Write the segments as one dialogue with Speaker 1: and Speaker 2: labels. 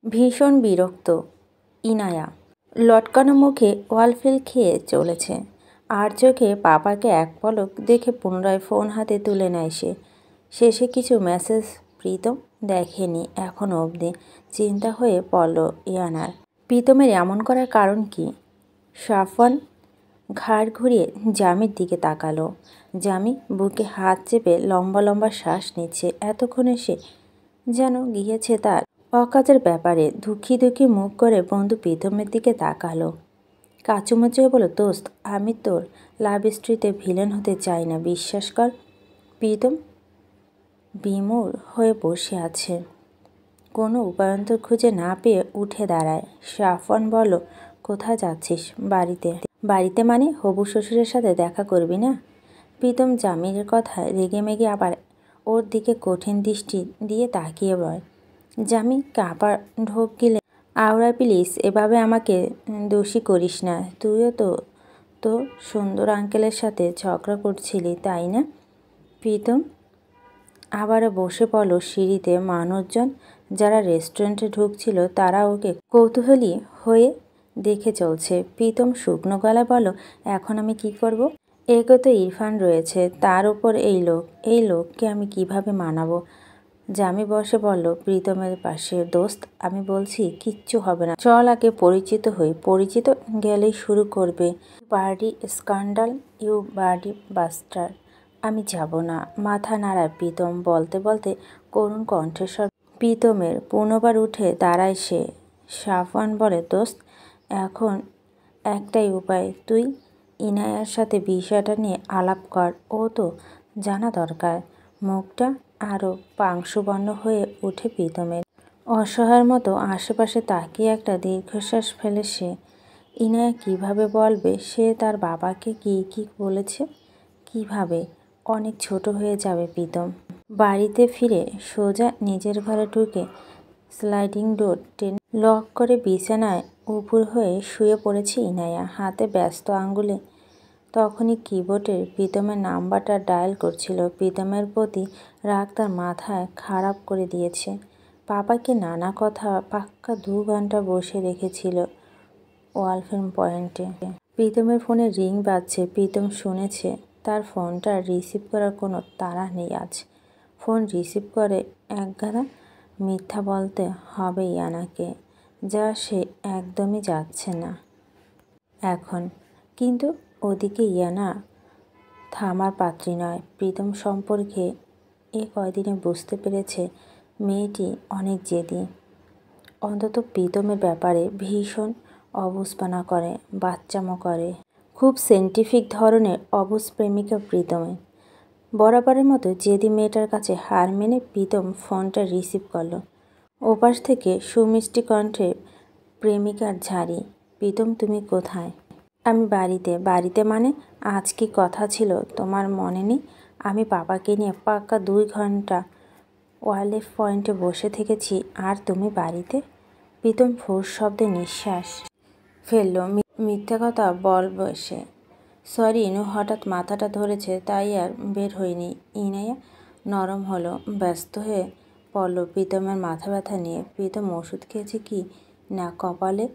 Speaker 1: ভীষণ বিরক্ত ইনায়া। লটকানো মুখে ওয়ালফেল খেয়ে চলেছে। আর চোখে পাপাকে এক পলক দেখে পুনরায় ফোন হাতে তুলে নেয় সে। শেষে কিছু মেসেজ প্রীতম দেখেনি এখনও অবধি। চিন্তা হয়ে পড়ল ইয়ানার। প্রীতমের এমন করার কারণ কি? সাফওয়ান ঘাড় ঘুরিয়ে জামির দিকে তাকালো। জামি বুকে হাত চেপে লম্বা লম্বা শ্বাস নিচ্ছে। এতক্ষণে সে যেন গিয়েছে তার অকাজের ব্যাপারে। দুঃখী দুঃখী মুখ করে বন্ধু প্রীতমের দিকে তাকালো। কাচুমাচু হয়ে বলল, দোস্ত, আমি তোর লাভ স্টোরিতে ভিলেন হতে চাই না, বিশ্বাস কর। প্রীতম বিমূঢ় হয়ে বসে আছে। কোনো উপায়ন্তর খুঁজে না পেয়ে উঠে দাঁড়ায়। সাফওয়ান বলল, কোথায় যাচ্ছিস? বাড়িতে। বাড়িতে মানে হবু শ্বশুরের সাথে দেখা করবি না? প্রীতম জামিরের কথায় রেগেমেগে আবার ওর দিকে কঠিন দৃষ্টি দিয়ে তাকিয়ে বয়। জামি কাঁপার ঢোক গিলে, আওরা প্লিজ, এভাবে আমাকে দোষী করিস না। তুইও তো সুন্দর আঙ্কেলের সাথে ঝগড়া করছিলি, তাই না? প্রীতম আবারও বসে পড়ল সিঁড়িতে। মানুষজন যারা রেস্টুরেন্টে ঢুকছিল তারা ওকে কৌতূহলী হয়ে দেখে চলছে। প্রীতম শুকনো গলায় বলল, এখন আমি কি করব? এগো তো ইরফান রয়েছে, তার উপর এই লোককে আমি কিভাবে মানাবো? জামি বসে বলল প্রীতমের পাশে, দোস্ত, আমি বলছি কিচ্ছু হবে না, চল আগে পরিচিত হই। পরিচিত গেলেই শুরু করবে birdie scandal, you birdie buster. আমি যাব না। মাথা নাড়ায় প্রীতম। বলতে বলতে করুণ কণ্ঠস্বর প্রীতমের। পুনবার উঠে দাঁড়ায় সে। সাফওয়ান বলে, দোস্ত, এখন একটাই উপায়, তুই ইনায়ার সাথে বিষয়টা নিয়ে আলাপ কর। ও তো জানা দরকার। মুখটা আরও পাংশুবর্ণ হয়ে ওঠে প্রীতমের। অসহায়ের মতো আশেপাশে তাকিয়ে একটা দীর্ঘশ্বাস ফেলে সে। ইনায়া কিভাবে বলবে সে তার বাবাকে কি বলেছে? কিভাবে? অনেক ছোট হয়ে যাবে প্রীতম। বাড়িতে ফিরে সোজা নিজের ঘরে ঢুকে স্লাইডিং ডোর টেনে লক করে বিছানায় উপুর হয়ে শুয়ে পড়েছে ইনায়া। হাতে ব্যস্ত আঙ্গুলে তখনই কিবোর্ডের প্রীতমের নাম্বারটা ডায়াল করছিল। প্রীতমের প্রতি রাগ তার মাথায় খারাপ করে দিয়েছে। পাপাকে নানা কথা পাক্কা 2 ঘন্টা বসে রেখেছিল ওয়ালফেল পয়েন্টে। প্রীতমের ফোনে রিং বাজছে। প্রীতম শুনেছে। তার ফোনটা রিসিভ করার কোনো তাড়া নেই আজ। ফোন রিসিভ করে একগাদা মিথ্যা বলতে হবে ইয়ানাকে, যা সে একদমই যাচ্ছে না এখন। কিন্তু ওদিকে ইয়ানা থামার পাত্রী নয়। প্রীতম সম্পর্কে এ কয়দিনে বুঝতে পেরেছে মেয়েটি অনেক জেদি। অন্তত প্রীতমের ব্যাপারে ভীষণ অবুঝপনা করে, বাচ্চামো করে। খুব সায়েন্টিফিক ধরনের অবুঝ প্রেমিকা প্রীতমের। বরাবরের মতো জেদি মেয়েটার কাছে হার মেনে প্রীতম ফোনটা রিসিভ করল। ওপাশ থেকে সুমিষ্টি কণ্ঠে প্রেমিকার ঝাড়ি, প্রীতম, তুমি কোথায়? আমি বাড়িতে। বাড়িতে মানে? আজ কি কথা ছিল তোমার মনে নেই? আমি পাপাকে নিয়ে পাক্কা 2 ঘন্টা ওয়ালেফ পয়েন্টে বসে থেকেছি, আর তুমি বাড়িতে? প্রীতম ফোঁস শব্দে নিঃশ্বাস ফেলল। মিথ্যে কথা বলবে সে। সরি ইনু, হঠাৎ মাথাটা ধরেছে, তাই আর বের হয়নি। ইনায়া নরম হলো। ব্যস্ত হয়ে পড়ল প্রীতমের মাথা ব্যথা নিয়ে। প্রীতম ওষুধ খেয়েছে কি না, কপালে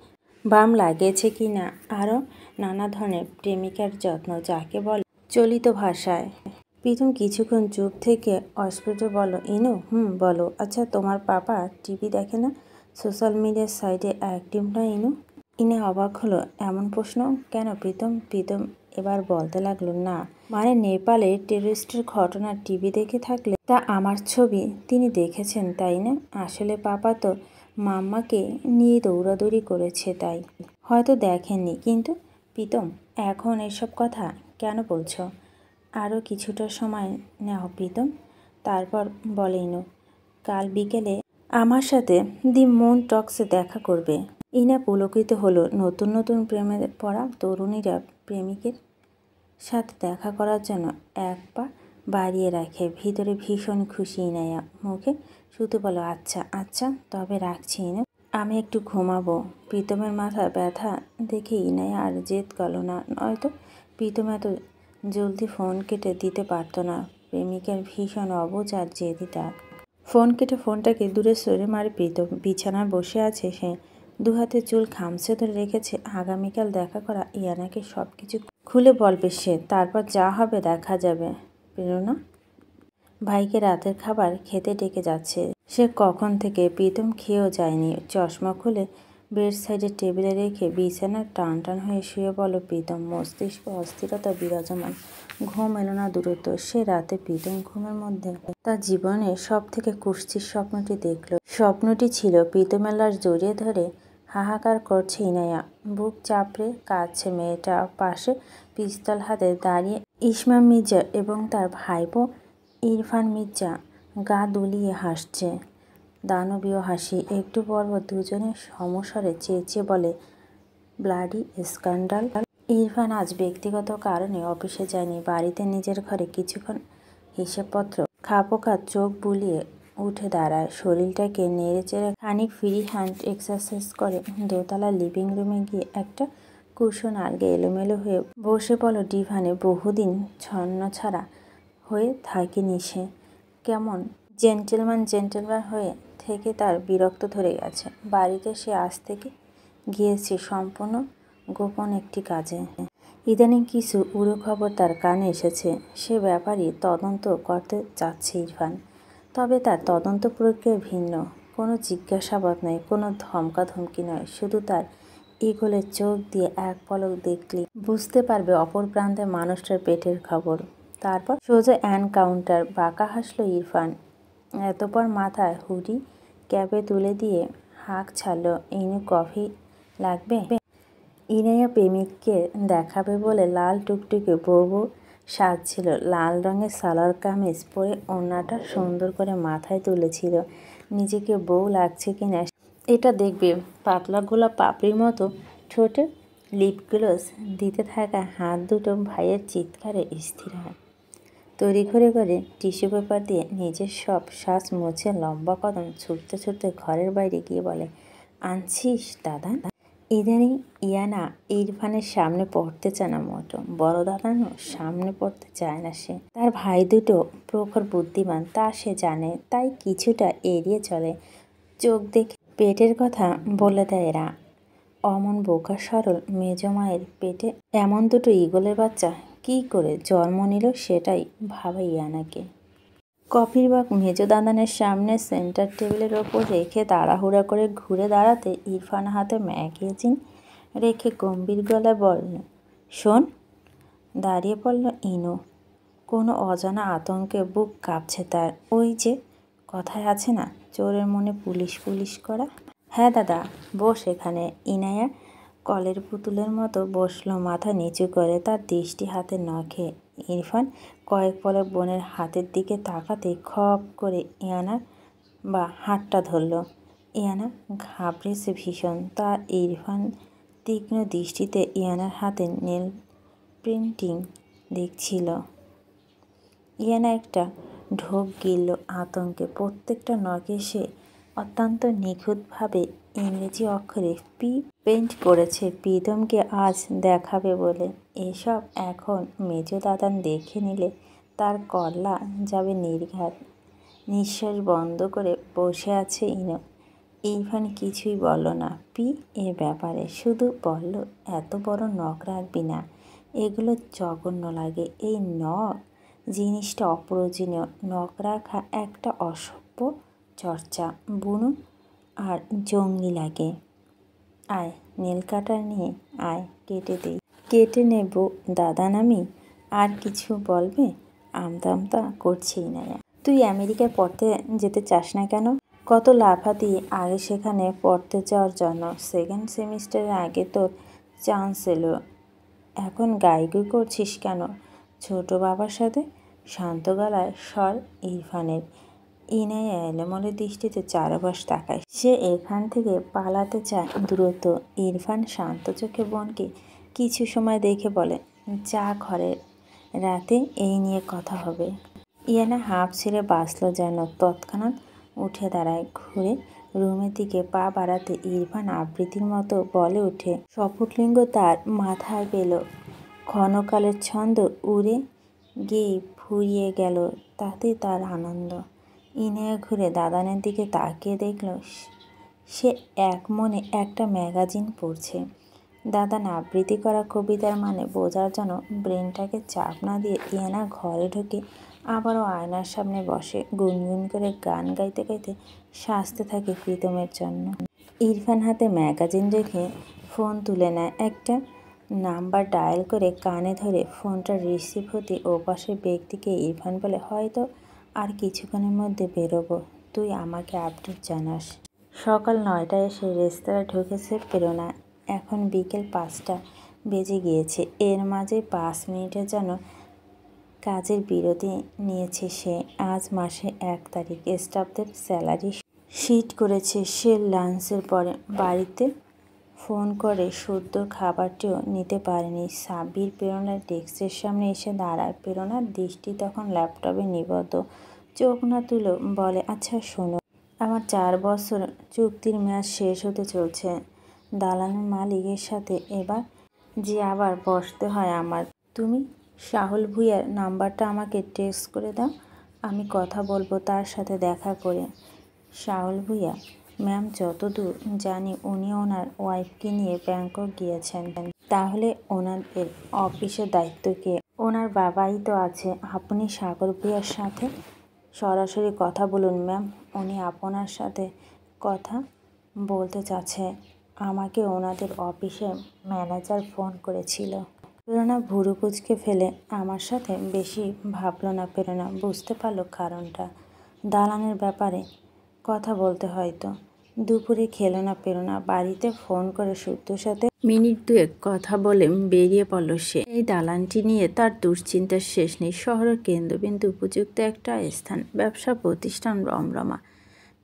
Speaker 1: বাম লাগিয়েছে কি না, আরও নানা ধরনের প্রেমিকার যত্ন, যাকে বলে চলিত ভাষায়। প্রীতম কিছুক্ষণ চুপ থেকে অস্ফুট বলল, ইনু, বলো। আচ্ছা, তোমার পাপা টিভি দেখে না? সোশ্যাল মিডিয়ার সাইটে অ্যাক্টিভ না ইনু? ইনা অবাক হলো এমন প্রশ্ন কেন প্রীতম এবার বলতে লাগলো, না মানে নেপালে টেররিস্টের ঘটনা টিভি দেখে থাকলে তা আমার ছবি তিনি দেখেছেন, তাই না? আসলে পাপা তো মাম্মাকে নিয়ে দৌড়াদৌড়ি করেছে, তাই হয়তো দেখেননি। কিন্তু প্রীতম, এখন এসব কথা কেন বলছো? আরও কিছুটা সময় নাও প্রীতম, তারপর বলে ইনু, কাল বিকেলে আমার সাথে দি মুন টক্সে দেখা করবে। ইনা পুলকিত হলো। নতুন নতুন প্রেমে পড়া তরুণীরা প্রেমিকের সাথে দেখা করার জন্য এক পা বাড়িয়ে রাখে। ভিতরে ভীষণ খুশি ইনায়া। মুখে শুধু বলো, আচ্ছা আচ্ছা, তবে রাখছি ইনু, আমি একটু ঘুমাবো। প্রীতমের মাথা ব্যথা দেখে ইনায়া আর জেদ করল না, নয়তো প্রীতম এত জলদি ফোন কেটে দিতে পারত না। প্রেমিকের ভীষণ অবুঝ আর জেদি তার। ফোন কেটে ফোনটাকে দূরে সরে মারে প্রীতম। বিছানায় বসে আছে সে, দু হাতে চুল খামচে ধরে রেখেছে। আগামীকাল দেখা করা ইয়ানাকে সব কিছু খুলে বলবে সে, তারপর যা হবে দেখা যাবে। প্রেরণা ভাইকে রাতের খাবার খেতে ডেকে যাচ্ছে। সে কখন থেকে প্রীতম খেয়েও যায়নি। চশমা খুলে বেড সাইডে টেবিলে রেখে বিছানার টান টান হয়ে শুয়ে বলল প্রীতম। মস্তিষ্কে অস্থিরতা বিরাজমান, ঘুম এলো না দ্রুত। সে রাতে প্রীতম ঘুমের মধ্যে তার জীবনে সব থেকে কুৎসিত স্বপ্নটি দেখল। স্বপ্নটি ছিল প্রীতমের লাশ জড়িয়ে ধরে হাহাকার করছে ইনায়া, বুক চাপড়ে কাঁদছে মেয়েটা। পাশে পিস্তল হাতে দাঁড়িয়ে ইসমাম মির্জা এবং তার ভাইপো ইরফান মির্জা গা দুলিয়ে হাসছে, দানবীয় হাসি। একটু পরপর দুজনে সমস্বরে চেঁচিয়ে বলে, ব্লাডি স্ক্যান্ডাল। ইরফান আজ ব্যক্তিগত কারণে অফিসে যায়নি। বাড়িতে নিজের ঘরে কিছুক্ষণ হিসেবপত্র খাপোকা চোখ বুলিয়ে উঠে দাঁড়ায়, শরীরটাকে নেড়ে চেড়ে খানিক ফ্রি হ্যান্ড এক্সারসাইজ করে। দোতলা লিভিং রুমে গিয়ে একটা কুশন আলগে এলোমেলো হয়ে বসে পড়ল ডিভানে। বহুদিন ছন্নছাড়া হয়ে থাকেনি সে। কেমন জেন্টেলম্যান হয়ে থেকে তার বিরক্ত ধরে গেছে। বাড়িতে সে আজ থেকে গিয়েছে সম্পূর্ণ গোপন একটি কাজে। ইদানিং কিছু উড়ো খবর তার কানে এসেছে। সে ব্যাপারই তদন্ত করতে চাচ্ছে ইরফান। তবে তার তদন্ত প্রক্রিয়া ভিন্ন। কোনো জিজ্ঞাসাবাদ নয়, কোনো ধমকাধমকি নয়। শুধু তার ইগলের চোখ দিয়ে এক পলক দেখলেই বুঝতে পারবে অপর প্রান্তে মানুষটার পেটের খবর। তারপর সোজা এনকাউন্টার। বাঁকা হাসল ইরফান। এতপর মাথায় হুডি ক্যাপে তুলে দিয়ে হাঁক ছাড়ল, ইনু কফি লাগবে? ইনায়া প্রেমিককে দেখাবে বলে লাল টুকটুকে বউ সাজছিল। লাল রঙের সালোয়ার কামিজ পরে ওড়নাটা সুন্দর করে মাথায় তুলেছিল। নিজেকে বউ লাগছে কিনা এটা দেখবে। পাতলা গোলাপ পাপড়ির মতো ঠোঁটে লিপ গ্লস দিতে থাকা হাত দুটো ভাইয়ের চিৎকারে স্থির হয়। তড়িঘড়ি করে টিস্যু পেপার দিয়ে নিজের সব শ্বাস মুছে লম্বা কদম ছুটতে ছুটতে ঘরের বাইরে গিয়ে বলে, আনছিস দাদা? ইদানিং ইয়ানা ইরফানের সামনে পড়তে চায় না মোটো। বড় দাদানও সামনে পড়তে চায় না সে। তার ভাই দুটো প্রখর বুদ্ধিমান তা সে জানে, তাই কিছুটা এড়িয়ে চলে। চোখ দেখে পেটের কথা বলে দেয় এরা। অমন বোকা সরল মেজ মায়ের পেটে এমন দুটো ইগলের বাচ্চা কী করে জন্ম নিল সেটাই ভাবা ইয়ানাকে। কফির মগ মেজ দাদানের সামনে সেন্টার টেবিলের ওপর রেখে তাড়াহুড়া করে ঘুরে দাঁড়াতে ইরফান হাতে ম্যাগাজিন রেখে গম্ভীর গলায় বলল, শোন। দাঁড়িয়ে পড়ল ইনু। কোনো অজানা আতঙ্কে বুক কাঁপছে তার। ওই যে কথায় আছে না, চোরের মনে পুলিশ পুলিশ করা। হ্যাঁ দাদা, বস এখানে। ইনায়া কলের পুতুলের মতো বসলো মাথা নিচু করে, তার দৃষ্টি হাতের নখে। ইরফান কয়েক পলক বোনের হাতের দিকে তাকাতে খপ করে ইয়ানার বা হাতটা ধরল। ইয়ানা ঘাবড়েছে ভীষণ। তার ইরফান তীক্ষ্ণ দৃষ্টিতে ইয়ানার হাতের নেল প্রিন্টিং দেখছিল। ইয়ানা একটা ঢোক গিলল আতঙ্কে। প্রত্যেকটা নখে সে অত্যন্ত নিখুঁতভাবে ইংরেজি অক্ষরে পি পেন্ট করেছে, প্রীতমকে আজ দেখাবে বলে। এসব এখন মেজ দাদান দেখে নিলে তার কল্লা যাবে নির্ঘাত। নিঃশ্বাস বন্ধ করে বসে আছে ইনু। ইরফান কিছুই বলল না পি এ ব্যাপারে, শুধু বলল, এত বড় নখ রাখবি না, এগুলো জঘন্য লাগে। এই নখ জিনিসটা অপ্রয়োজনীয়। নখ রাখা একটা অসভ্য চর্চা, বুনো আর জঙ্গলি লাগে। আয় নীল কাটার নিয়ে আয়, কেটে দেই। কেটে নেব দাদান আমি। আর কিছু বলবে? আমতা আমতা করছি না। তুই আমেরিকায় পড়তে যেতে চাস না কেন? কত লাফাতি আগে সেখানে পড়তে যাওয়ার জন্য। সেকেন্ড সেমিস্টারের আগে তোর চান্স এলো, এখন গাইগুই করছিস কেন? ছোট বাবার সাথে। শান্ত গলায় স্বর ইরফানের। ইনায়া এলোমেলো দৃষ্টিতে চারপাশ তাকায়। সে এখান থেকে পালাতে চায় দ্রুত। ইরফান শান্ত চোখে বোনকে কিছু সময় দেখে বলে, যা ঘরে, রাতে এই নিয়ে কথা হবে। ইয়ানা হাঁপ ছেড়ে বাঁচল যেন। তৎক্ষণাৎ উঠে দাঁড়ায়। ঘুরে রুমের দিকে পা বাড়াতে ইরফান আবৃত্তির মতো বলে ওঠে। স্ফুটলিঙ্গ তার মাথায় পেল। ক্ষণকালের ছন্দ উড়ে গিয়ে ফুরিয়ে গেল, তাতে তার আনন্দ। ইনায়া ঘুরে দাদানের দিকে তাকিয়ে দেখল সে এক মনে একটা ম্যাগাজিন পড়ছে। দাদান আবৃত্তি করা কবিতার মানে বোঝার জন্য ব্রেনটাকে চাপ না দিয়ে ইনায়া ঘরে ঢুকে আবারও আয়নার সামনে বসে গুনগুন করে গান গাইতে গাইতে সাজতে থাকে প্রীতমের জন্য। ইরফান হাতে ম্যাগাজিন রেখে ফোন তুলে নেয়। একটা নাম্বার ডায়াল করে কানে ধরে ফোনটা রিসিভ হতে ওপাশের ব্যক্তিকে ইরফান বলে, হয়তো আর কিছুক্ষণের মধ্যে বেরোবো, তুই আমাকে আপডেট জানাস। সকাল 9টায় এসে রেস্তোরাঁ ঢুকেছে প্রেরণা। এখন বিকেল 5টা বেজে গিয়েছে। এর মাঝে 5 মিনিটের জন্য কাজের বিরতি নিয়েছে সে। আজ মাসে 1 তারিখ। স্টাফদের স্যালারি শিট করেছে সে। লাঞ্চের পরে বাড়িতে ফোন করে শুদ্ধ খাবারটিও নিতে পারেনি। সাব্বির প্রেরণার ডেস্কের সামনে এসে দাঁড়ায়। প্রেরণার দৃষ্টি তখন ল্যাপটপে নিবদ্ধ। চোখ না তুলে বলে, আচ্ছা শোনো, আমার 4 বছর চুক্তির মেয়াদ শেষ হতে চলছে দালানের মালিকের সাথে। এবার যে আবার বসতে হয় আমার। তুমি সাহুল ভূঁইয়ার নাম্বারটা আমাকে টেক্সট করে দাও, আমি কথা বলবো তার সাথে দেখা করে। সাহুল ভূঁইয়া? ম্যাম, যতদূর জানি উনি ওনার ওয়াইফকে নিয়ে ব্যাংকক গিয়েছেন। তাহলে ওনাদের অফিসের দায়িত্ব কে? ওনার বাবাই তো আছে। আপনি সাগর ভূঁইয়ার সাথে সরাসরি কথা বলুন ম্যাম, উনি আপনার সাথে কথা বলতে চাচ্ছে। আমাকে ওনাদের অফিসের ম্যানেজার ফোন করেছিল। প্রেরণা ভুরু কুঁচকে ফেলে আমার সাথে বেশি ভাবল না। প্রেরণা বুঝতে পারল কারণটা। দালানের ব্যাপারে কথা বলতে হয়তো। দুপুরে খেলো না প্রেরণা। বাড়িতে ফোন করে শুদ্ধর সাথে মিনিট 2 কথা বলে বেরিয়ে পড়ল সে। এই দালানটি নিয়ে তার দুশ্চিন্তার শেষ নেই। শহরের কেন্দ্রবিন্দু, উপযুক্ত একটা স্থান, ব্যবসা প্রতিষ্ঠান রমরমা।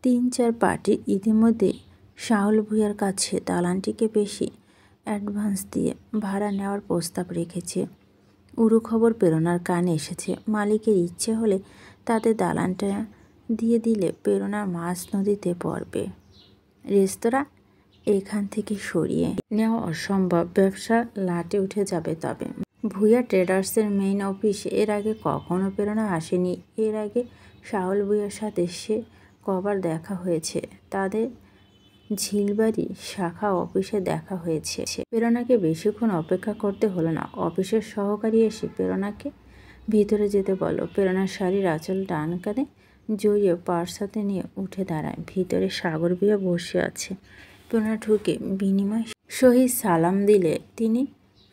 Speaker 1: 3-4 পার্টি ইতিমধ্যে সাহুল ভূঁইয়ার কাছে দালানটিকে বেশি অ্যাডভান্স দিয়ে ভাড়া নেওয়ার প্রস্তাব রেখেছে। উড়ো খবর প্রেরণার কানে এসেছে। মালিকের ইচ্ছে হলে তাদের দালানটা দিয়ে দিলে প্রেরণা মাঝ নদীতে পড়বে। রেস্তোরাঁ এখান থেকে সরিয়ে নেওয়া অসম্ভব। ব্যবসা লাটে উঠে যাবে। তবে ভূঁইয়া ট্রেডার্সের মেইন অফিসে এর আগে কখনো প্রেরণা আসেনি। এর আগে সাহুল ভূঁইয়ার সাথে সে কবার দেখা হয়েছে। তাদের ঝিলবাড়ি শাখা অফিসে দেখা হয়েছে। প্রেরণাকে বেশিক্ষণ অপেক্ষা করতে হলো না। অফিসের সহকারী এসে প্রেরণাকে ভিতরে যেতে বলল। প্রেরণার শাড়ির আঁচল ডান কাঁধে জড়িয়ে পার্স হাতে নিয়ে উঠে দাঁড়ায়। ভিতরে সাগর ভূঁইয়া বসে আছে। প্রেরণা ঢুকে বিনিময় সহিত সালাম দিলে তিনি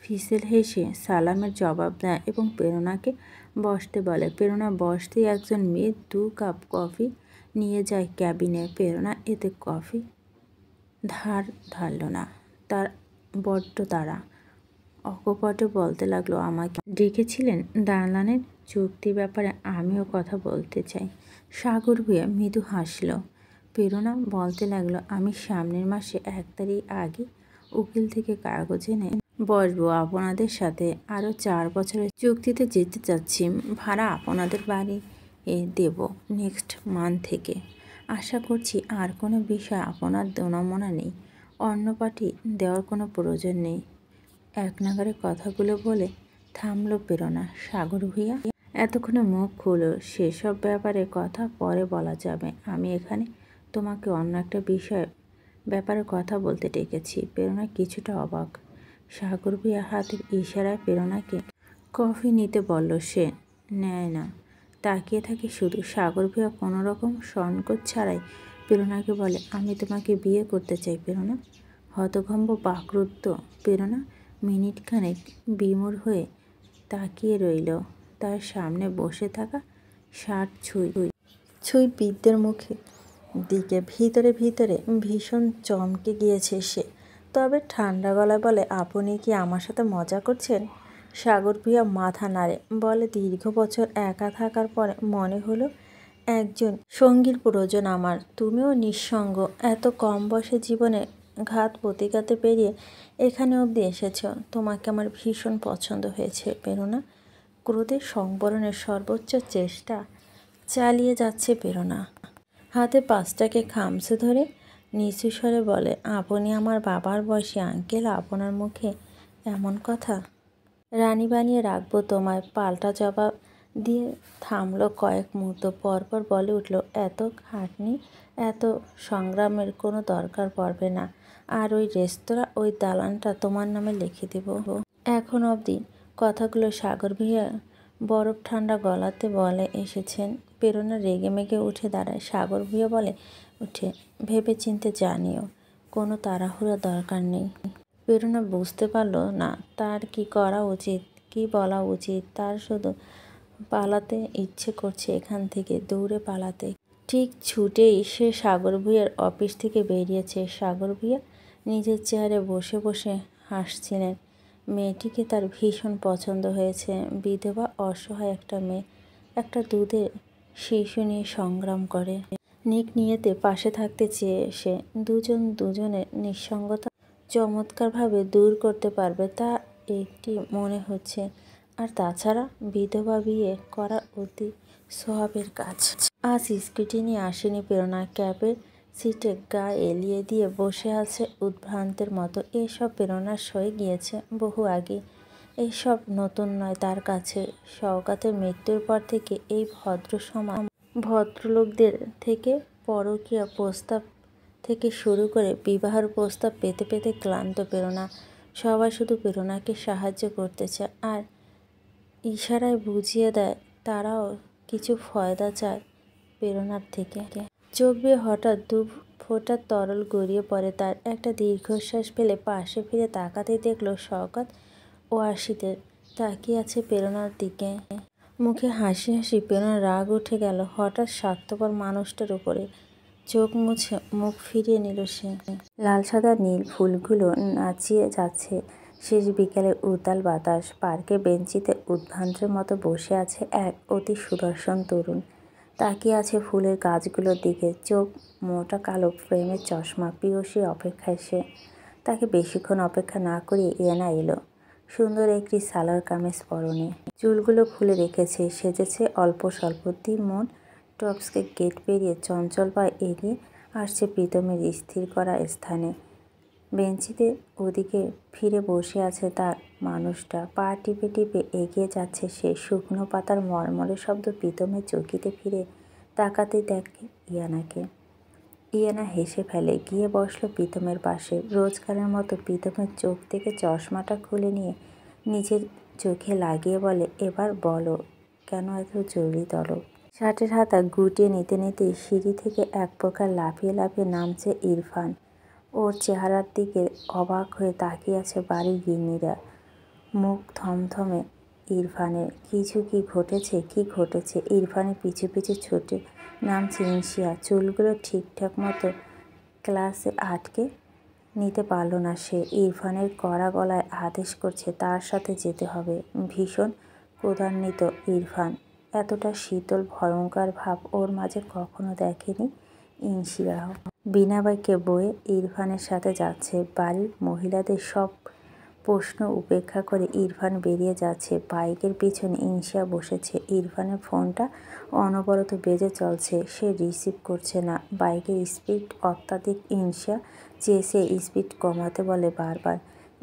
Speaker 1: ফিসেল হেসে সালামের জবাব দেয় এবং প্রেরণাকে বসতে বলে। প্রেরণা বসতেই একজন মেয়ে 2 কাপ কফি নিয়ে যায় ক্যাবিনে। প্রেরণা এতে কফি ধারল না। তার বড্ড তাড়া। অকপটে বলতে লাগলো, আমাকে ডেকেছিলেন দালানের চুক্তির ব্যাপারে আমিও কথা বলতে চাই। সাগর ভূঁইয়া মৃদু হাসল। প্রেরণা বলতে লাগলো, আমি সামনের মাসে 1 তারিখ আগে উকিল থেকে কাগজ এনে বসবো আপনাদের সাথে। আরও 4 বছরের চুক্তিতে যেতে চাচ্ছি। ভাড়া আপনাদের বাড়ি দেব নেক্সট মান্থ থেকে। আশা করছি আর কোনো বিষয় আপনার দোনামোনা নেই। অন্য পার্টি দেওয়ার কোনো প্রয়োজন নেই। এক নাগারে কথাগুলো বলে থামল প্রেরণা। সাগর ভূঁইয়া এতক্ষণে মুখ খুলল, সেসব ব্যাপারে কথা পরে বলা যাবে। আমি এখানে তোমাকে অন্য একটা ব্যাপারে কথা বলতে ডেকেছি। প্রেরণা কিছুটা অবাক। সাগর ভূঁইয়া হাতের ইশারায় প্রেরণাকে কফি নিতে বলল। সে নেয় না, তাকিয়ে থাকে শুধু। সাগর ভূঁইয়া কোনোরকম সংকোচ ছাড়াই প্রেরণাকে বলে, আমি তোমাকে বিয়ে করতে চাই প্রেরণা। হতভম্ব বাকরুদ্ধ প্রেরণা মিনিটখানেক বিমূঢ় হয়ে তাকিয়ে রইল তার সামনে বসে থাকা শার্ট ছুঁই বৃদ্ধের মুখে দিকে। ভিতরে ভিতরে ভীষণ চমকে গিয়েছে সে। তবে ঠান্ডা গলায় বলে, আপনি কি আমার সাথে মজা করছেন? সাগর ভূঁইয়া মাথা নাড়ে, বলে, দীর্ঘ বছর একা থাকার পরে মনে হলো একজন সঙ্গীর প্রয়োজন আমার। তুমিও নিঃসঙ্গ। এত কম বয়সে জীবনে ঘাত প্রতিঘাতে পেরিয়ে এখানে অবধি এসেছ। তোমাকে আমার ভীষণ পছন্দ হয়েছে প্রেরণা। ক্রোধে সংবরণের সর্বোচ্চ চেষ্টা চালিয়ে যাচ্ছে প্রেরণা। হাতে পাঁচটাকে খামচে ধরে নিচু স্বরে বলে, আপনি আমার বাবার বয়সী আঙ্কেল, আপনার মুখে এমন কথা? রানী বানিয়ে রাখবো তোমায়। পাল্টা জবাব দিয়ে থামলো কয়েক মুহূর্ত পরপর বলে উঠল, এত খাটনি এত সংগ্রামের কোনো দরকার পড়বে না। আর ওই রেস্তোরাঁ ওই দালানটা তোমার নামে লিখে দেব। এখন অবধি কথাগুলো সাগর ভাইয়া বরফ ঠান্ডা গলাতে বলে এসেছেন। প্রেরণা রেগে মেগে উঠে দাঁড়ায়। সাগর ভাইয়া বলে উঠে, ভেবে চিনতে জানিও, কোনো তাড়াহুড়ো দরকার নেই। প্রেরণা বুঝতে পারল না তার কি করা উচিত, কি বলা উচিত। তার শুধু পালাতে ইচ্ছে করছে, এখান থেকে দৌড়ে পালাতে। ঠিক ছুটেই সে সাগর ভূঁইয়ার অফিস থেকে বেরিয়েছে। সাগর ভূঁইয়া নিজের চেয়ারে বসে বসে হাসছিলেন। মেয়েটিকে তার ভীষণ পছন্দ হয়েছে। বিধবা অসহায় একটা মেয়ে, একটা দুধের শিশু নিয়ে সংগ্রাম করে। নিক নিয়েতে পাশে থাকতে চেয়ে সে দুজন দুজনের নিঃসঙ্গতা চমৎকারভাবে দূর করতে পারবে তা একটি মনে হচ্ছে। আর তাছাড়া বিধবা বিয়ে করা অতি সোহাবের কাজ। আজ স্কুটি নিয়ে আসেনি প্রেরণা, ক্যাবের সিটে গা এলিয়ে দিয়ে বসে আছে উদ্ভ্রান্তের মতো। এসব প্রেরণার সয়ে গিয়েছে বহু আগে, এসব নতুন নয় তার কাছে। শওকতের মৃত্যুর পর থেকে এই ভদ্র সমাজ, ভদ্রলোকদের থেকে পরকীয়া প্রস্তাব থেকে শুরু করে বিবাহের প্রস্তাব পেতে পেতে ক্লান্ত প্রেরণা। সবাই শুধু প্রেরণাকে সাহায্য করতে চায় আর ইশারায় বুঝিয়ে দেয় তারাও কিছু ফয়দা চায় প্রেরণার থেকে। চোখ বেয়ে হঠাৎ দু ফোঁটা তরল গড়িয়ে পড়ে তার। একটা দীর্ঘশ্বাস ফেলে পাশে ফিরে তাকাতেই দেখল শওকত ওয়াসিদের তাকিয়ে আছে প্রেরণার দিকে। মুখে হাসি হাসি। প্রেরণার রাগ উঠে গেল হঠাৎ স্বার্থপর মানুষটার উপরে। চোখ মুছে মুখ ফিরিয়ে নিল সে। লাল সাদা নীল ফুলগুলো নাচিয়ে যাচ্ছে শেষ বিকেলে উতাল বাতাস। পার্কে বেঞ্চিতে উদ্ভ্রান্তের মতো বসে আছে এক অতি সুদর্শন তরুণ। তাকিয়ে আছে ফুলের গাছগুলোর দিকে, চোখ মোটা কালো ফ্রেমের চশমা। প্রেয়সীর অপেক্ষায় সে। তাকে বেশিক্ষণ অপেক্ষা না করিয়ে ইয়ানা এলো। সুন্দর একটি সালোয়ার কামিজ পরনে, চুলগুলো খুলে রেখেছে, সেজেছে অল্প স্বল্প। মন টপসকে গেট পেরিয়ে চঞ্চল পায়ে এগিয়ে আসছে প্রীতমের স্থির করা স্থানে। বেঞ্চিতে ওদিকে ফিরে বসে আছে তার মানুষটা। পা টিপে টিপে এগিয়ে যাচ্ছে সে। শুকনো পাতার মরমরে শব্দ। প্রীতমের চকিতে ফিরে তাকাতেই দেখে ইয়ানাকে। ইয়ানা হেসে ফেলে, গিয়ে বসলো প্রীতমের পাশে। রোজকারের মতো প্রীতমের চোখ থেকে চশমাটা খুলে নিয়ে নিজের চোখে লাগিয়ে বলে, এবার বলো কেন এত জরুরি তলব? শার্টের হাতা গুটিয়ে নিতে নিতে সিঁড়ি থেকে এক প্রকার লাফিয়ে লাফিয়ে নামছে ইরফান। ওর চেহারার দিকে অবাক হয়ে তাকিয়ে আছে বাড়ির গিন্নিরা। মুখ থমথমে ইরফানের। কিছু কি ঘটেছে, কি ঘটেছে? ইরফানের পিছু পিছু ছুটে নামছে ইনশিয়া। চুলগুলো ঠিকঠাক মতো ক্লাসে আটকে নিতে পারল না সে। ইরফানের কড়া গলায় আদেশ করছে তার সাথে যেতে হবে। ভীষণ ক্রোধান্বিত ইরফান। এতটা শীতল ভয়ঙ্কর ভাব ওর মাঝে কখনো দেখেনি ইনশিয়াও। বিনা বাইকে বয়ে ইরফানের সাথে যাচ্ছে। বাড়ির মহিলাদের সব প্রশ্ন উপেক্ষা করে ইরফান বেরিয়ে যাচ্ছে। বাইকের পিছনে ইনশিয়া বসেছে। ইরফানের ফোনটা অনবরত বেজে চলছে, সে রিসিভ করছে না। বাইকের স্পিড অত্যাধিক। ইনশিয়া চেয়েছে স্পিড কমাতে বলে বারবার,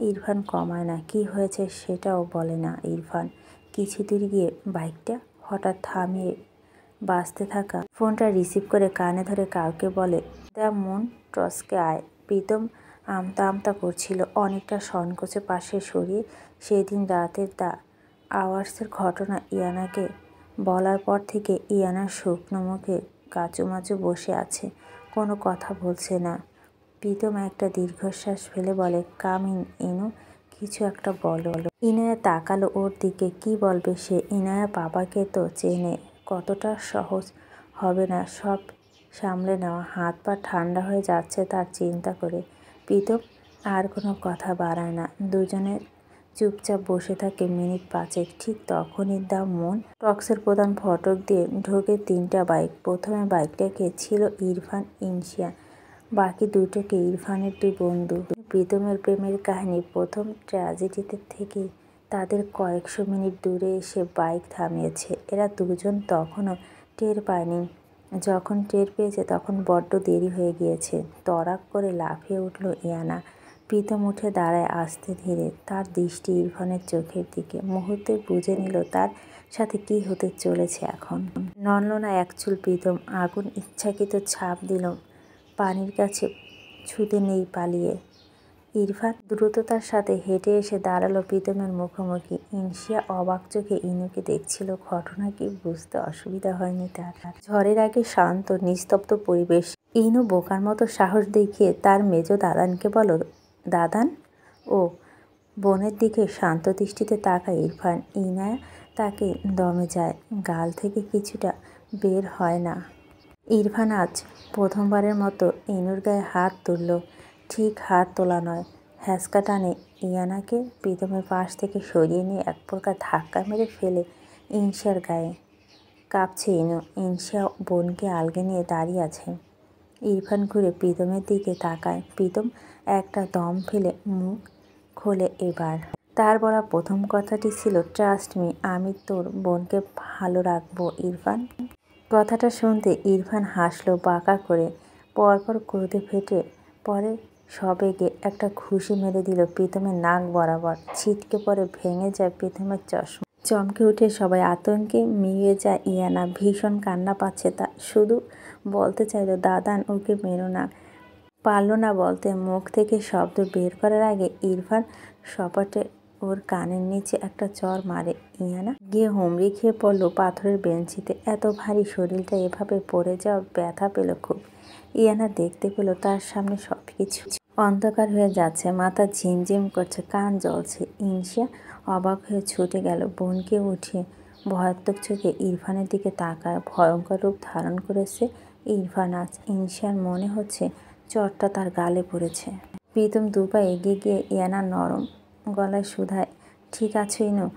Speaker 1: ইরফান কমায় না। কি হয়েছে সেটাও বলে না ইরফান। কিছু দূর গিয়ে বাইকটা হঠাৎ থামিয়ে বাজতে থাকা ফোনটা রিসিভ করে কানে ধরে কাউকে বলে, দ্য মুন টসকে আয়। প্রীতম আমতা আমতা করছিল, অনেকটা সংকোচে পাশে সরিয়ে। সেদিন রাতের দ্য আওয়ার্সের ঘটনা ইয়ানাকে বলার পর থেকে ইয়ানার শুকনো মুখে কাচুমাচু বসে আছে, কোনো কথা বলছে না। প্রীতম একটা দীর্ঘশ্বাস ফেলে বলে, কাম ইন ইনু, কিছু একটা বলো। ইনায়া তাকালো ওর দিকে। কি বলবে সে? ইনায়া বাবাকে তো চেনে। কতটা সহজ হবে না সব সামলে নেওয়া। হাত পা ঠান্ডা হয়ে যাচ্ছে তার চিন্তা করে। প্রীতম আর কোনো কথা বাড়ায় না। দুজনে চুপচাপ বসে থাকে মিনিট পাঁচেক। ঠিক তখনই দ্য মুন টক্সের প্রধান ফটক দিয়ে ঢোকে তিনটা বাইক। প্রথমে বাইকটাকে ছিল ইরফান ইনশিয়া, বাকি দুটোকে ইরফানের দুই বন্ধু। প্রীতমের প্রেমের কাহিনী প্রথম ট্র্যাজেডিতে থেকে তাদের কয়েকশো মিনিট দূরে এসে বাইক থামিয়েছে। এরা দুজন তখনও টের পায়নি। যখন টের পেয়েছে তখন বড্ড দেরি হয়ে গিয়েছে। তড়াক করে লাফিয়ে উঠল ইয়ানা। প্রীতম উঠে দাঁড়ায় আস্তে ধীরে, তার দৃষ্টি ইরফানের চোখের দিকে। মুহূর্তে বুঝে নিল তার সাথে কি হতে চলেছে এখন। নড়ল না এক চুল প্রীতম। আগুন ইচ্ছাকৃত ছাপ দিল পানির কাছে, ছুতে নেই পালিয়ে। ইরফান দ্রুততার সাথে হেঁটে এসে দাঁড়ালো প্রীতমের মুখোমুখি। ইনশিয়া অবাক চোখে ইনুকে দেখছিল। ঘটনা কি বুঝতে অসুবিধা হয়নি তার। ঝড়ের আগে শান্ত নিস্তব্ধ পরিবেশ। ইনু বোকার মতো সাহস দেখিয়ে তার মেজো দাদানকে বলো, দাদান। ও বোনের দিকে শান্ত দৃষ্টিতে তাকায় ইরফান। ইনায়া তাকে দমে যায়, গাল থেকে কিছুটা বের হয় না। ইরফান আজ প্রথমবারের মতো ইনুর গায়ে হাত তুলল। ঠিক হাত তোলা নয়, হ্যাঁচকা টানে ইয়ানাকে প্রীতমের পাশ থেকে সরিয়ে নিয়ে এক প্রকার ধাক্কা মেরে ফেলে ইনশিয়ার গায়ে। কাঁপছে ইনু। ইনশিয়া বোনকে আলগে নিয়ে দাঁড়িয়ে আছে। ইরফান ঘুরে প্রীতমের দিকে তাকায়। প্রীতম একটা দম ফেলে মুখ খোলে এবার। তার বলা প্রথম কথাটি ছিল, ট্রাস্ট মি, আমি তোর বোনকে ভালো রাখবো ইরফান। কথাটা শুনতে ইরফান হাসলো বাঁকা করে। পরপর ক্রোধে ফেটে পরে সবেগে একটা ঘুষি মেরে দিল প্রীতমের নাক বরাবর। ছিটকে পড়ে ভেঙে যায় প্রীতমের চশমা। চমকে উঠে সবাই। আতঙ্কে মিলিয়ে যায় ইয়ানা। ভীষণ কান্না পাচ্ছে তা। শুধু বলতে চাইল, দাদান ওকে মেরো না। পারল না বলতে। মুখ থেকে শব্দ বের করার আগে ইরফান সপাটে ওর কানের নিচে একটা চড় মারে। ইয়ানা গিয়ে হুমড়ি খেয়ে পড়ল পাথরের বেঞ্চিতে। এত ভারী শরীরটা এভাবে পড়ে যাওয়া ব্যথা পেল খুব। ইয়ানা দেখতে পেল তার সামনে সবকিছু অন্ধকার হয়ে যাচ্ছে। মাথা ঝিমঝিম করছে, কান জ্বলছে। ইনশিয়া অবাক হয়ে ছুটে গেল বোনকে উঠিয়ে। ভয়াত্মক চোখে ইরফানের দিকে তাকায়। ভয়ঙ্কর রূপ ধারণ করেছে ইরফান আজ। ইনশিয়ার মনে হচ্ছে চটটা তার গালে পড়েছে। প্রীতম দুপা এগিয়ে গিয়ে ইয়ানার নরম গলায় শুধায়, ঠিক আছে ইনু?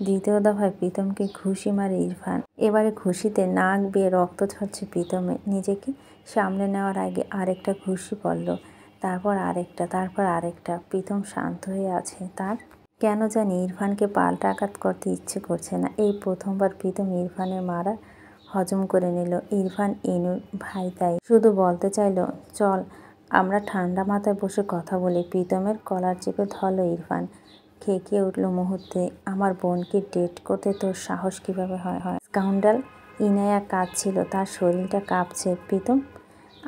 Speaker 1: দ্বিতীয় দফায় প্রীতমকে ঘুষি মারে ইরফান। এবারে ঘুষিতে নাক বেয়ে রক্ত ঝরছে প্রীতমের। নিজেকে সামলে নেওয়ার আগে আরেকটা ঘুষি পড়ল, তারপর আরেকটা, তারপর আরেকটা। প্রীতম শান্ত হয়ে আছে। তার কেন জানি ইরফানকে পাল্টা আঘাত করতে ইচ্ছে করছে না। এই প্রথমবার প্রীতম ইরফানের মারা হজম করে নিল। ইরফান ইনুর ভাই, তাই শুধু বলতে চাইল, চল আমরা ঠান্ডা মাথায় বসে কথা বলি। প্রীতমের কলার চেপে ধরল ইরফান। খেকিয়ে উঠল মুহূর্তে। আমার বোনকে ডেট করতে তোর সাহস কিভাবে হয়? স্কাউন্ডাল। ইনায়া কাঁদছিল, তার শরীরটা কাঁপছে। প্রীতম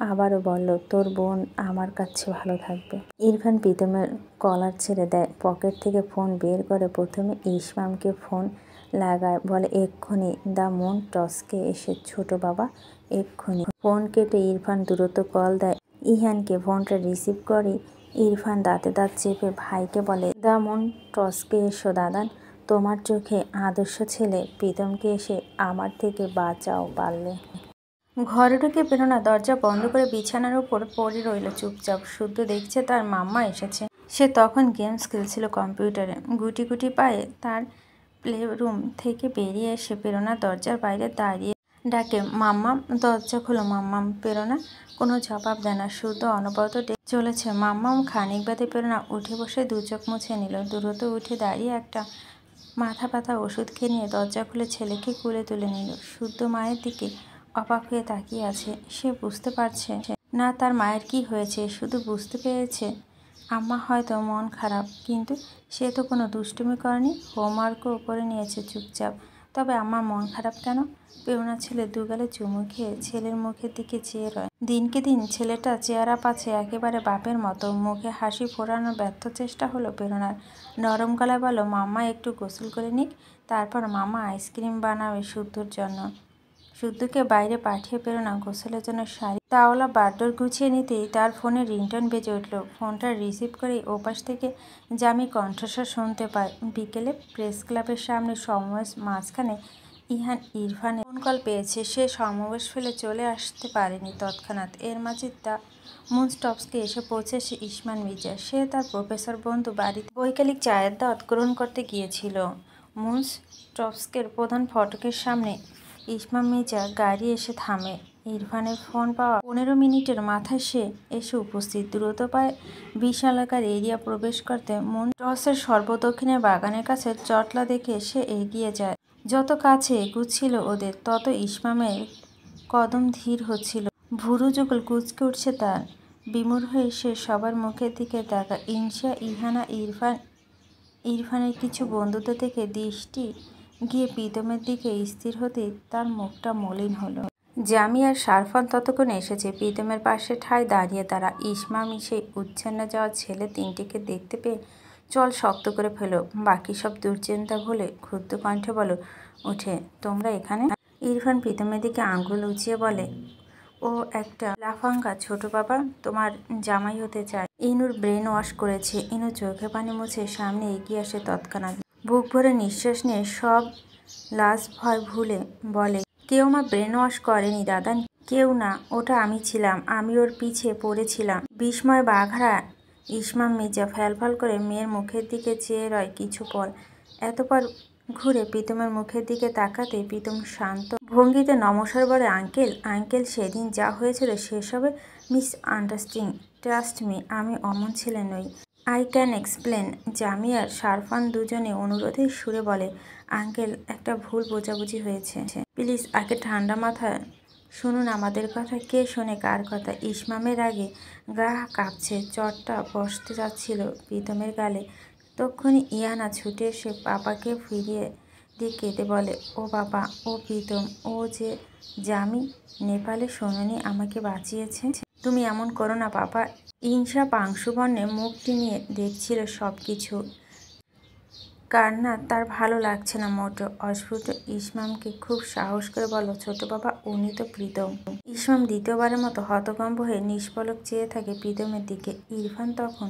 Speaker 1: আবারও বলল, তোর বোন আমার কাছে ভালো থাকবে। ইরফান প্রীতমের কলার ছেড়ে দেয়। পকেট থেকে ফোন বের করে প্রথমে ইসমামকে ফোন লাগায়। বলে, এক্ষুনি দ্য মুন টসকে এসে ছোট বাবা, এক্ষুনি। ফোন কেটে ইরফান দ্রুত কল দেয় ইহানকে। ফোনটা রিসিভ করে ইরফান দাঁতে দাঁত চেপে ভাইকে বলে, দ্য মুন টসকে এসো দাদান। তোমার চোখে আদর্শ ছেলে প্রীতমকে এসে আমার থেকে বাঁচাও পারলে। ঘরে ঢুকে প্রেরণা দরজা বন্ধ করে বিছানার উপর পড়ে রইল চুপচাপ। শুদ্ধ দেখছে তার মাম্মা এসেছে। সে তখন গেমস খেলছিল কম্পিউটারে। গুটি গুটি পায়ে তার প্লে রুম থেকে বেরিয়ে এসে প্রেরণা দরজার বাইরে দাঁড়িয়ে ডাকে, মাম্মাম দরজা খোলো মাম্মাম। প্রেরণা কোনো জবাব দেয় না, শুদ্ধ অনবরত ডেকে চলেছে মাম্মাম। খানিক বাদে প্রেরণা উঠে বসে দু চোখ মুছে নিল। দ্রুত উঠে দাঁড়িয়ে একটা মাথা ব্যথা ওষুধ খেয়ে নিয়ে দরজা খুলে ছেলেকে কুলে তুলে নিল। শুদ্ধ মায়ের দিকে অবাক হয়ে তাকিয়ে আছে। সে বুঝতে পারছে না তার মায়ের কি হয়েছে। শুধু বুঝতে পেরেছে আম্মা হয়তো মন খারাপ, কিন্তু সে তো কোনো দুষ্টুমি করেনি, হোমওয়ার্কও করে নিয়েছে চুপচাপ। তবে আমার মন খারাপ কেন? প্রেরণা ছেলে দুগালে চুমু খেয়ে ছেলের মুখের দিকে চেয়ে রয়। দিনকে দিন ছেলেটা চেহারা পাচ্ছে একেবারে বাপের মতো। মুখে হাসি ফোটানোর ব্যর্থ চেষ্টা হলো প্রেরণার। নরম গলায় বলল, মাম্মা একটু গোসল করে নিক, তারপর মামা আইসক্রিম বানাবে শুদ্ধর জন্য। শুদ্ধকে বাইরে পাঠিয়ে প্রেরণা গোসলের জন্য শাড়ি তাওলা বারডোর গুছিয়ে নিতেই তার ফোনে রিংটোন বেজে উঠল। ফোনটা রিসিভ করেই ওপাশ থেকে জামি কণ্ঠস্বর শুনতে পায়। বিকেলে প্রেস ক্লাবের সামনে সমাবেশ মাঝখানে ইহান ইরফানের ফোন কল পেয়েছে। সে সমাবেশ ফেলে চলে আসতে পারেনি তৎক্ষণাৎ। এর মাঝে দ্য মুন স্টপসকে এসে পৌঁছেছে ইসমান মির্জা। সে তার প্রফেসর বন্ধু বাড়িতে বৈকালিক চায়ের দাওয়াত গ্রহণ করতে গিয়েছিল। মুন স্টপসকের প্রধান ফটকের সামনে ইসমাম মির্জা গাড়ি এসে থামে। ইরফানের ফোন পাওয়া 15 মিনিটের মাথায় সে এসে উপস্থিত। দ্রুত পায়ে বিশালাকার এরিয়া প্রবেশ করতে মুন টসের সর্বদক্ষিণের বাগানের কাছে চটলা দেখে সে এগিয়ে যায়। যত কাছে এগুচ্ছিল ওদের, তত ইসমামের কদম ধীর হচ্ছিল। ভুরু যুগল কুঁচকে উঠছে তার। বিমূঢ় হয়ে সে সবার মুখের দিকে তাকায়। ইনশা, ইহানা, ইরফানের কিছু বন্ধুদের থেকে দৃষ্টি গিয়ে প্রীতমের দিকে স্থির হতেই তার মুখটা মলিন হলো। জামি আর সারফান ততক্ষণে এসেছে। প্রীতমের পাশে ঠায় দাঁড়িয়ে তারা। ইসমামি সেই উচ্ছন্ন যাওয়া ছেলে তিনটিকে দেখতে পেয়ে চল শক্ত করে ফেলো, বাকি সব দুশ্চিন্তা ভুলে ক্ষুব্ধ কণ্ঠে বলো উঠে, তোমরা এখানে? ইরফান প্রীতমের দিকে আঙ্গুল উঁচিয়ে বলে, ও একটা লাফাঙ্গা ছোট বাবা, তোমার জামাই হতে চায়। ইনুর ব্রেন ওয়াশ করেছে। ইনু চোখে পানি মুছে সামনে এগিয়ে আসে তৎক্ষণাৎ। বুক ভরে নিঃশ্বাস নিয়ে সব লাশ ভয় ভুলে বলে, কেউ আমার ব্রেন ওয়াশ করেনি দাদা, কেউ না, ওটা আমি ছিলাম, আমি ওর পিছে পড়েছিলাম। বিস্ময় বাঘারা ইসমাম মির্জা ফ্যালফাল করে মেয়ের মুখের দিকে চেয়ে রয় কিছু পর। এতপর ঘুরে প্রীতমের মুখের দিকে তাকাতে প্রীতম শান্ত ভঙ্গিতে নমস্কার বলে, আঙ্কেল সেদিন যা হয়েছিল সেসবে মিস আন্ডারস্ট্যান্ডিং, ট্রাস্ট মি, আমি অমন ছেলে নই, আই ক্যান এক্সপ্লেন। জামি আর সারফান দুজনে অনুরোধের সুরে বলে, আঙ্কেল একটা ভুল বোঝাবুঝি হয়েছে, প্লিজ আগে ঠান্ডা মাথায় শুনুন আমাদের কথা। কে শোনে কার কথা? ইসমামের আগে গা কাঁপছে, চটটা বসতে যাচ্ছিল প্রীতমের গালে। তক্ষুনি ইয়ানা ছুটে এসে পাপাকে ফিরিয়ে দিয়ে কেঁদে বলে, ও বাবা, ও প্রীতম, ও যে জামি নেপালে সোনানি আমাকে বাঁচিয়েছে, তুমি এমন করো না পাপা। ইনশা পাংশুবর্ণে মুখটি নিয়ে দেখছিল সব কিছু। কান্না তার ভালো লাগছে না মোটো। অস্ফুট ইসমামকে খুব সাহস করে বলো, ছোট বাবা, উনি তো প্রীতম। ইসমাম দ্বিতীয়বারের মতো হতভম্ব হয়ে নিষ্পলক চেয়ে থাকে প্রীতমের দিকে। ইরফান তখন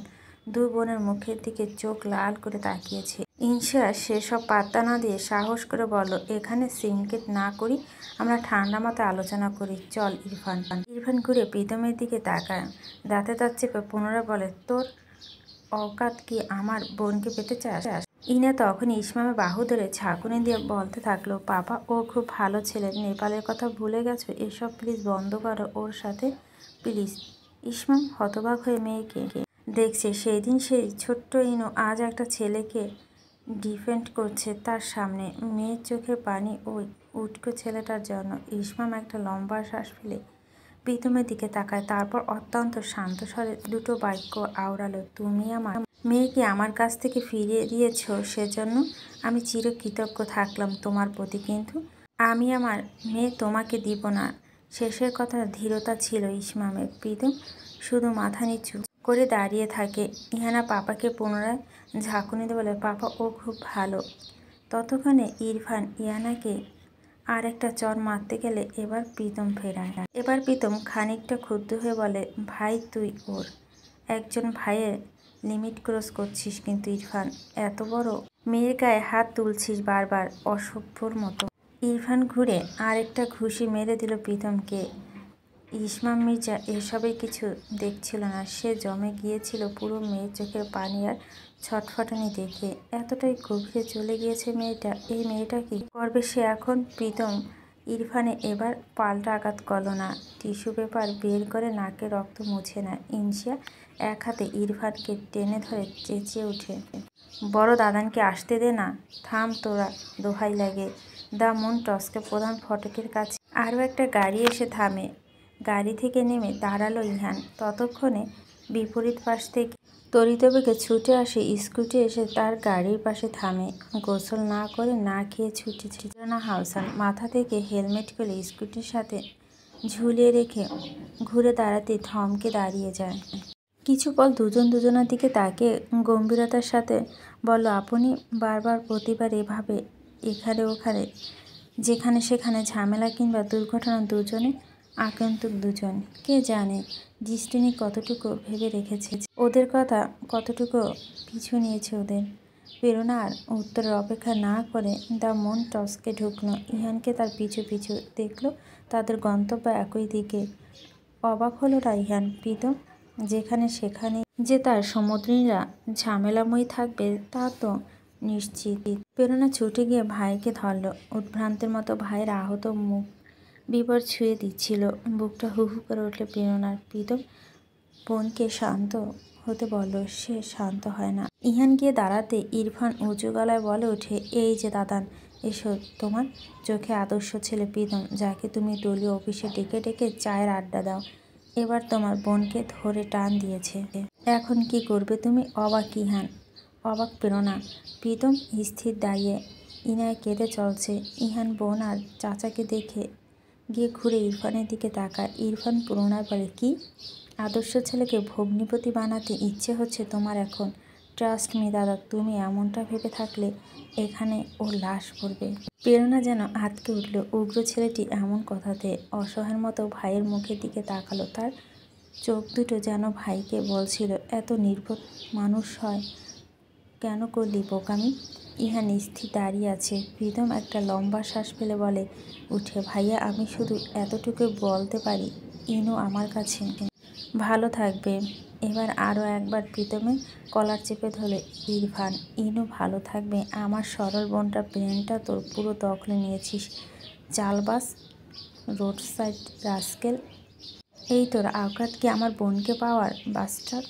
Speaker 1: দু বোনের মুখের দিকে চোখ লাল করে তাকিয়েছে। ইনশা সেসব পাত্তা না দিয়ে সাহস করে বলল, এখানে সিনকেট না করি, আমরা ঠান্ডা মাথায় আলোচনা করি, চল ইরফান। ইরফান ঘুরে প্রীতমের দিকে তাকায়, দাঁতে দাঁত চেপে পুনরায় বলে, তোর অকাত কি আমার বোনকে পেতে চাস? ইনা তখন ইসমামের বাহু ধরে ঝাঁকুনি দিয়ে বলতে থাকলো, পাপা ও খুব ভালো ছেলে, নেপালের কথা ভুলে গেছো, এসব প্লিজ বন্ধ করো ওর সাথে, প্লিজ। ইসমাম হতবাক হয়ে মেয়েকে দেখছে। সেই দিন সেই ছোট্ট ইনু আজ একটা ছেলেকে ডিফেন্ড করছে তার সামনে। মেয়ের চোখের পানি ওই উটকো ছেলেটার জন্য। ইসমাম একটা লম্বা শ্বাস ফেলে প্রীতমের দিকে তাকায়, তারপর অত্যন্ত শান্ত স্বরে দুটো বাক্য আওড়ালো, তুমি আমার মেয়েকে আমার কাছ থেকে ফিরিয়ে দিয়েছ, সেজন্য আমি চিরকৃতজ্ঞ থাকলাম তোমার প্রতি, কিন্তু আমি আমার মেয়ে তোমাকে দিব না। শেষের কথা ধীরতা ছিল ইসমামের। প্রীতম শুধু মাথা নিচু করে দাঁড়িয়ে থাকে। ইহানা পাপাকে পুনরায় ঝাঁকুনি দিয়ে বলে, পাপা ও খুব ভালো। ততক্ষণে ইরফান ইয়ানাকে আর একটা চর মারতে গেলে এবার প্রীতম ফেরায়। এবার প্রীতম খানিকটা ক্ষুব্ধ হয়ে বলে, ভাই তুই ওর একজন ভাইয়ের লিমিট ক্রস করছিস কিন্তু ইরফান, এত বড় মেয়ের গায়ে হাত তুলছিস বারবার, অসভ্যর মতো। ইরফান ঘুরে আর একটা ঘুষি মেরে দিল প্রীতমকে। ইসমাম মির্জা এসবে কিছু দেখছিল না। সে জমে গিয়েছিল পুরো মেয়ের চোখের পানি আর ছটফটানি দেখে। এতটাই গভীরে চলে গিয়েছে মেয়েটা। এই মেয়েটা কি করবে সে এখন? প্রীতম ইরফানে এবার পাল্টা আঘাত করলো না। টিস্যু পেপার বের করে নাকে রক্ত মুছে না। ইনশা এক হাতে ইরফানকে টেনে ধরে চেঁচিয়ে উঠে, বড় দাদানকে আসতে দে না, থাম তোরা, দোহাই লাগে। দ্য মুন টস্কে প্রধান ফটকের কাছে আরও একটা গাড়ি এসে থামে। গাড়ি থেকে নেমে দাঁড়ালো ইহান। ততক্ষণে বিপরীত পাশ থেকে তড়িতবেগে ছুটে আসে স্কুটি এসে তার গাড়ির পাশে থামে। গোসল না করে না খেয়ে ছুটেছে না হাসান। মাথা থেকে হেলমেট খুলে স্কুটির সাথে ঝুলিয়ে রেখে ঘুরে দাঁড়াতে থমকে দাঁড়িয়ে যায়। কিছু পল দুজন দুজনের দিকে তাকিয়ে গম্ভীরতার সাথে বলল, আপনি বারবার প্রতিবার এভাবে এখানে ওখানে যেখানে সেখানে ঝামেলা কিংবা দুর্ঘটনা, দুজনে আগন্তুক দুজন, কে জানে ডিস্টিনি কতটুকু ভেবে রেখেছে, ওদের কথা কতটুকু পিছু নিয়েছে ওদের। প্রেরণার উত্তরের অপেক্ষা না করে দ্য মুন টস্কে ঢুকলো। ইহানকে তার পিছু পিছু দেখলো। তাদের গন্তব্য একই দিকে। অবাক হলো না ইহান। প্রীতম যেখানে সেখানে যে তার সমুদ্রীরা ঝামেলাময়ী থাকবে তা তো নিশ্চিত। প্রেরণা ছুটে গিয়ে ভাইকে ধরল। উদ্ভ্রান্তের মতো ভাইয়ের আহত মুখ বিবর ছুঁয়ে দিচ্ছিল। বুকটা হু হু করে উঠল প্রেরণার। প্রীতম বোনকে শান্ত হতে বলল, সে শান্ত হয় না। ইহান গিয়ে দাঁড়াতে ইরফান উঁচু গলায় বলে ওঠে, এই যে দাদান, এসো, তোমার চোখে আদর্শ ছেলে প্রীতম, যাকে তুমি দলীয় অফিসে ডেকে ডেকে চায়ের আড্ডা দাও, এবার তোমার বোনকে ধরে টান দিয়েছে। এখন কি করবে তুমি? অবাক ইহান। অবাক প্রেরণা। প্রীতম স্থির দাঁড়িয়ে। ইনায়া কেঁদে চলছে। ইহান বোন আর চাচাকে দেখে গিয়ে ঘুরে ইরফানের দিকে তাকায়। ইরফান পুনরায় বলে, কি আদর্শ ছেলেকে ভগ্নিপতি বানাতে ইচ্ছে হচ্ছে তোমার এখন? ট্রাস্ট মি দাদা, তুমি এমনটা ভেবে থাকলে এখানে ওর লাশ পড়বে। প্রেরণা যেন আঁতকে উঠল উগ্র ছেলেটি এমন কথাতে। অসহায়ের মতো ভাইয়ের মুখের দিকে তাকালো। তার চোখ দুটো যেন ভাইকে বলছিল, এত নির্বোধ মানুষ হয় কেন করলি বোকামি? ইহান স্থির দাঁড়িয়ে আছে। প্রীতম একটা লম্বা শ্বাস ফেলে বলে উঠে, ভাইয়া আমি শুধু এতটুকু বলতে পারি, ইনু আমার কাছে ভালো থাকবে। এবার আরও একবার প্রীতমের কলার চেপে ধরল ইরফান। ইনু ভালো থাকবে? আমার সরল বোনটা ব্রেনটা তোর পুরো দখলে নিয়েছিস, চালবাস রোডসাইড রাস্কেল। এই তোর আওকাত কি আমার বোনকে পাওয়ার, বাস্টার?